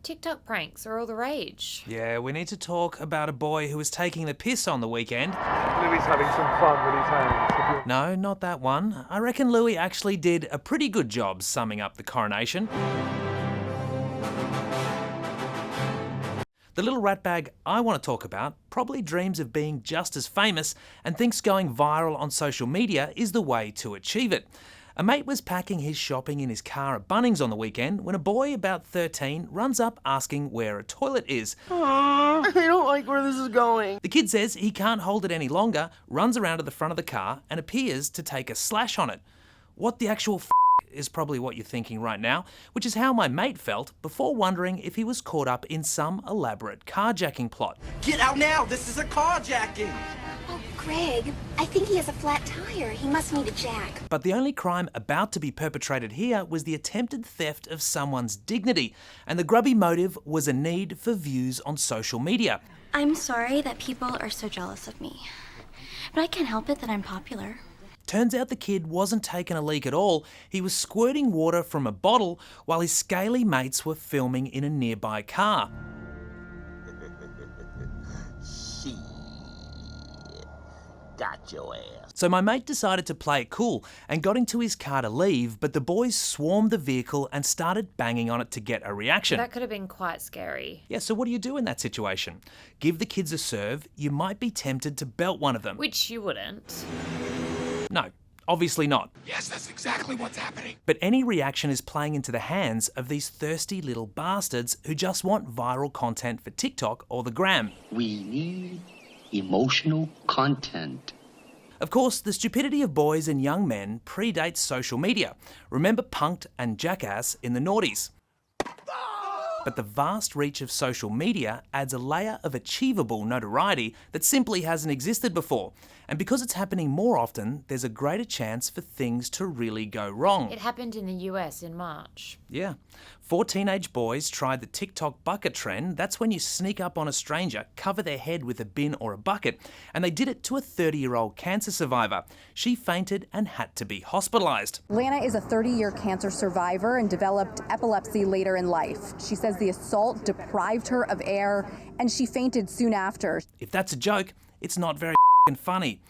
TikTok pranks are all the rage. Yeah, we need to talk about a boy who was taking the piss on the weekend. Louis having some fun with his hands. No, not that one. I reckon Louis actually did a pretty good job summing up the coronation. The little ratbag I want to talk about probably dreams of being just as famous and thinks going viral on social media is the way to achieve it. A mate was packing his shopping in his car at Bunnings on the weekend when a boy about 13 runs up asking where a toilet is. Aww, I don't like where this is going. The kid says he can't hold it any longer, runs around to the front of the car and appears to take a slash on it. What the actual is probably what you're thinking right now, which is how my mate felt before wondering if he was caught up in some elaborate carjacking plot. Get out now, this is a carjacking. Oh, Greg, I think he has a flat tire. He must need a jack. But the only crime about to be perpetrated here was the attempted theft of someone's dignity, and the grubby motive was a need for views on social media. I'm sorry that people are so jealous of me, but I can't help it that I'm popular. Turns out the kid wasn't taking a leak at all. He was squirting water from a bottle while his scaly mates were filming in a nearby car. Shit. Got your ass. So my mate decided to play it cool and got into his car to leave, but the boys swarmed the vehicle and started banging on it to get a reaction. That could have been quite scary. Yeah, so what do you do in that situation? Give the kids a serve, you might be tempted to belt one of them. Which you wouldn't. No, obviously not. Yes, that's exactly what's happening. But any reaction is playing into the hands of these thirsty little bastards who just want viral content for TikTok or the gram. We need emotional content. Of course, the stupidity of boys and young men predates social media. Remember Punk'd and Jackass in the noughties. But the vast reach of social media adds a layer of achievable notoriety that simply hasn't existed before. And because it's happening more often, there's a greater chance for things to really go wrong. It happened in the US in March. Yeah. 4 teenage boys tried the TikTok bucket trend. That's when you sneak up on a stranger, cover their head with a bin or a bucket, and they did it to a 30-year-old cancer survivor. She fainted and had to be hospitalised. Lana is a 30-year cancer survivor and developed epilepsy later in life. She says the assault deprived her of air and she fainted soon after. If that's a joke, it's not very funny.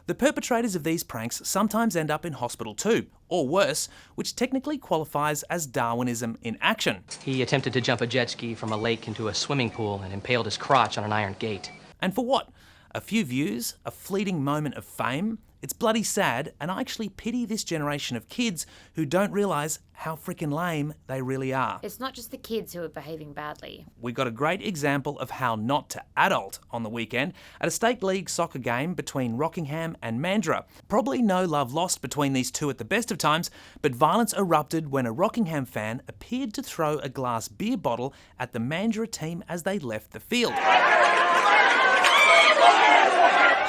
The perpetrators of these pranks sometimes end up in hospital too, or worse, which technically qualifies as Darwinism in action. He attempted to jump a jet ski from a lake into a swimming pool and impaled his crotch on an iron gate. And for what? A few views? A fleeting moment of fame? It's bloody sad, and I actually pity this generation of kids who don't realise how freaking lame they really are. It's not just the kids who are behaving badly. We got a great example of how not to adult on the weekend at a state league soccer game between Rockingham and Mandurah. Probably no love lost between these two at the best of times, but violence erupted when a Rockingham fan appeared to throw a glass beer bottle at the Mandurah team as they left the field.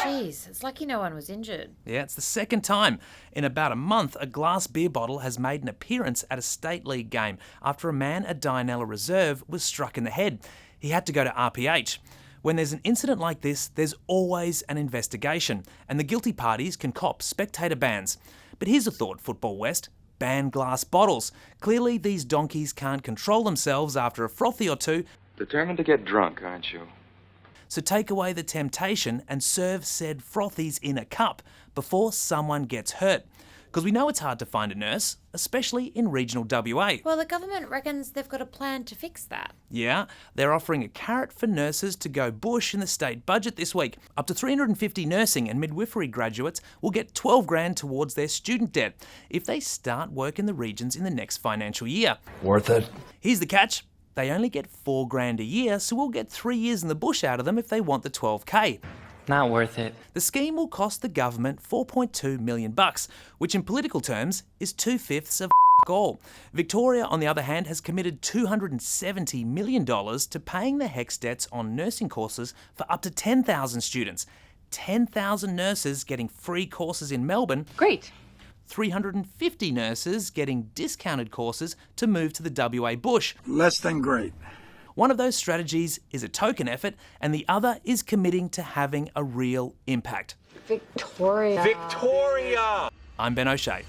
Jeez, it's lucky no one was injured. Yeah, it's the second time in about a month a glass beer bottle has made an appearance at a state league game after a man at Dianella Reserve was struck in the head. He had to go to RPH. When there's an incident like this, there's always an investigation, and the guilty parties can cop spectator bans. But here's a thought, Football West. Ban glass bottles. Clearly these donkeys can't control themselves after a frothy or two. Determined to get drunk, aren't you? So take away the temptation and serve said frothies in a cup before someone gets hurt. Because we know it's hard to find a nurse, especially in regional WA. Well, the government reckons they've got a plan to fix that. Yeah, they're offering a carrot for nurses to go bush in the state budget this week. Up to 350 nursing and midwifery graduates will get 12 grand towards their student debt if they start work in the regions in the next financial year. Worth it. Here's the catch. They only get 4 grand a year, so we'll get 3 years in the bush out of them if they want the 12k. Not worth it. The scheme will cost the government $4.2 million, which in political terms is 2/5 of all. Victoria, on the other hand, has committed $270 million to paying the HECS debts on nursing courses for up to 10,000 students. 10,000 nurses getting free courses in Melbourne. Great. 350 nurses getting discounted courses to move to the WA bush. Less than great. One of those strategies is a token effort, and the other is committing to having a real impact. Victoria. Victoria! I'm Ben O'Shea.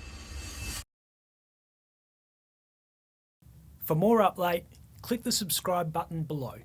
For more Up Late, click the subscribe button below.